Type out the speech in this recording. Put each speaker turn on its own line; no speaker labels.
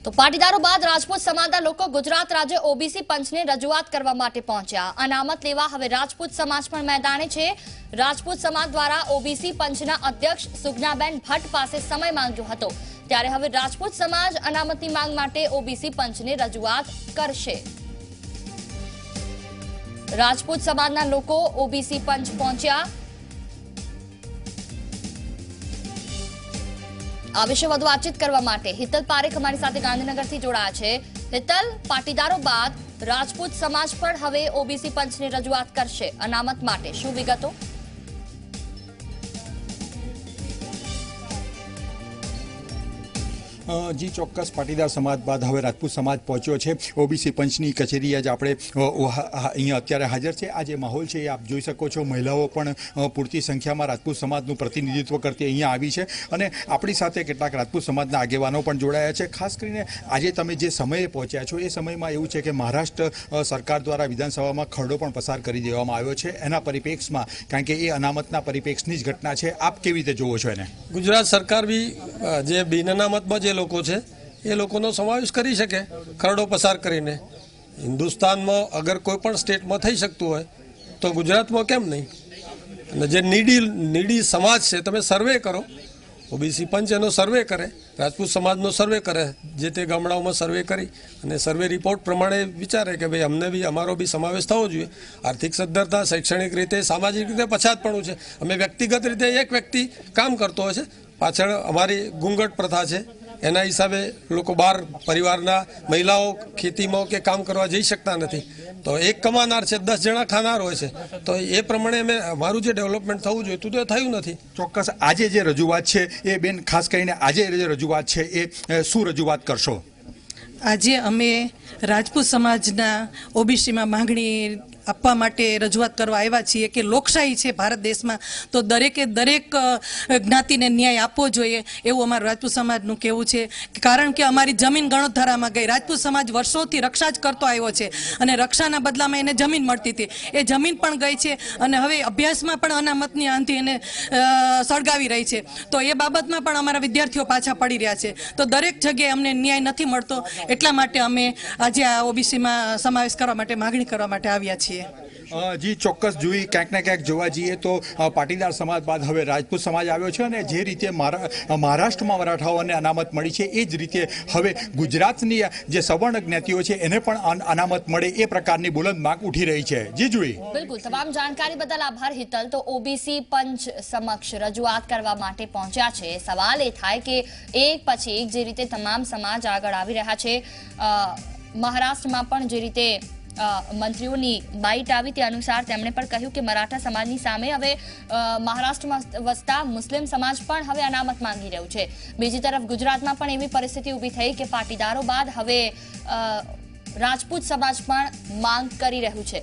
તો પાટીદારો બાદ રાજપૂત સમાજના લોકો ગુજરાત રાજ્ય ઓબીસી પંચને રજૂઆત કરવા માટે પહોંચ્યા। અનામત લેવા હવે રાજપૂત સમાજ પણ મેદાને છે। રાજપૂત સમાજ દ્વારા ઓબીસી પંચના અધ્યક્ષ સુગનાબેન ભટ્ટ પાસે સમય માંગ્યો હતો, ત્યારે હવે રાજપૂત સમાજ અનામતની માંગ માટે ઓબીસી પંચને રજૂઆત કરશે। રાજપૂત સમાજના લોકો ઓબીસી પંચ પહોંચ્યા। આ વિશે વધુ વાતચીત કરવા માટે હિતલ પારેખ અમારી સાથે ગાંધીનગરથી જોડાયા છે। હિતલ, પાટીદારો બાદ રાજપૂત સમાજ પણ હવે ઓબીસી પંચની રજૂઆત કરશે અનામત માટે, શું વિગતો?
जी ચોક્કસ પાટીદાર સમાજ બાદ હવે રાજપૂત સમાજ પહોંચ્યો છે ઓબીસી પંચની કચેરીએ જ આપણે અહીંયા અત્યારે હાજર છે। આ જે માહોલ છે એ આપ જોઈ શકો છો, મહિલાઓ પણ પૂરતી સંખ્યામાં રાજપૂત સમાજનું પ્રતિનિધિત્વ કરતી અહીંયા આવી છે અને આપણી સાથે કેટલાક રાજપૂત સમાજના આગેવાનો પણ જોડાયા છે। ખાસ કરીને આજે તમે જે સમયે પહોંચ્યા છો એ સમયમાં એવું છે કે મહારાષ્ટ્ર સરકાર દ્વારા વિધાનસભામાં ખરડો પણ પસાર કરી દેવામાં આવ્યો છે, એના પરિપ્રેક્ષમાં, કારણ કે એ અનામતના પરિપ્રેક્ષની જ ઘટના છે। આપ કેવી રીતે જોવો છો એને?
ગુજરાત સરકાર બી જે બિન અનામતમાં જે લોકો છે એ લોકોનો સમાવેશ કરી શકે ખરડો પસાર કરીને। હિન્દુસ્તાનમાં અગર કોઈ પણ સ્ટેટમાં થઈ શકતું હોય તો ગુજરાતમાં કેમ નહીં? અને જે નીડી સમાજ છે, તમે સર્વે કરો, ઓબીસી પંચ એનો સર્વે કરે, રાજપૂત સમાજનો સર્વે કરે, જે તે ગામડાઓમાં સર્વે કરી અને સર્વે રિપોર્ટ પ્રમાણે વિચારે કે ભાઈ અમને બી અમારો બી સમાવેશ થવો જોઈએ। આર્થિક સદ્ધરતા, શૈક્ષણિક રીતે, સામાજિક રીતે પછાતપણું છે, અમે વ્યક્તિગત રીતે એક વ્યક્તિ કામ કરતો હોય છે, પાછળ અમારી ઘૂંઘટ પ્રથા છે, એના હિસાબે લોકો બહાર પરિવારના મહિલાઓ ખેતીમાં કે કામ કરવા જઈ શકતા નથી, તો એક કમાનાર છે, 10 જણા ખાનાર હોય છે, તો એ પ્રમાણે અમે અમારું જે ડેવલપમેન્ટ થવું જોઈએ તો થયું નથી।
ચોક્કસ આજે જે રજૂઆત છે એ બેન, ખાસ કરીને આજે જે રજૂઆત છે એ શું રજૂઆત કરશો?
આજે અમે રાજપૂત સમાજના ઓબીસીમાં માંગણી આપવા માટે રજૂઆત કરવા આવ્યા છીએ કે લોકશાહી છે ભારત દેશમાં, તો દરેકે દરેક જ્ઞાતિને ન્યાય આપવો જોઈએ એવું અમારું રાજપૂત સમાજનું કહેવું છે। કારણ કે અમારી જમીન ગણોદ્ધારામાં ગઈ, રાજપૂત સમાજ વર્ષોથી રક્ષા જ કરતો આવ્યો છે અને રક્ષાના બદલામાં એને જમીન મળતી હતી, એ જમીન પણ ગઈ છે અને હવે અભ્યાસમાં પણ અનામતની આંધી એને સળગાવી રહી છે, તો એ બાબતમાં પણ અમારા વિદ્યાર્થીઓ પાછા પડી રહ્યા છે। તો દરેક જગ્યાએ અમને ન્યાય નથી મળતો, એટલા માટે અમે આજે આ ઓબીસીમાં સમાવેશ કરવા માટે માગણી કરવા માટે આવ્યા છીએ।
જી ચોક્કસ, જોઈ ક્યાંક ને ક્યાંક જોવા જઈએ તો પાટીદાર સમાજ બાદ હવે રાજપૂત સમાજ આવ્યો છે અને જે રીતે મહારાષ્ટ્રમાં મરાઠાઓને અનામત મળી છે એ જ રીતે હવે ગુજરાતની જે સવર્ણ જ્ઞાતિઓ છે એને પણ અનામત મળે એ પ્રકારની બુલંદ માંગ ઉઠી રહી છે। જી જોઈ,
બિલકુલ, તમામ જાણકારી બદલ આભાર હિતલ। તો ઓબીસી પંચ સમક્ષ રજૂઆત કરવા માટે પહોંચ્યા છે। સવાલ એ થાય કે એક પછી એક જે રીતે તમામ સમાજ આગળ આવી રહ્યા છે, મહારાષ્ટ્રમાં પણ જે રીતે મંત્રીઓની બાઇટ આવી તે અનુસાર તેમણે પણ કહ્યું કે મરાઠા સમાજની સામે હવે મહારાષ્ટ્રમાં વસતા મુસ્લિમ સમાજ પણ હવે અનામત માંગી રહ્યું છે। બીજી તરફ ગુજરાતમાં પણ એવી પરિસ્થિતિ ઊભી થઈ કે પાટીદારો બાદ હવે રાજપૂત સમાજ પણ માંગ કરી રહ્યું છે।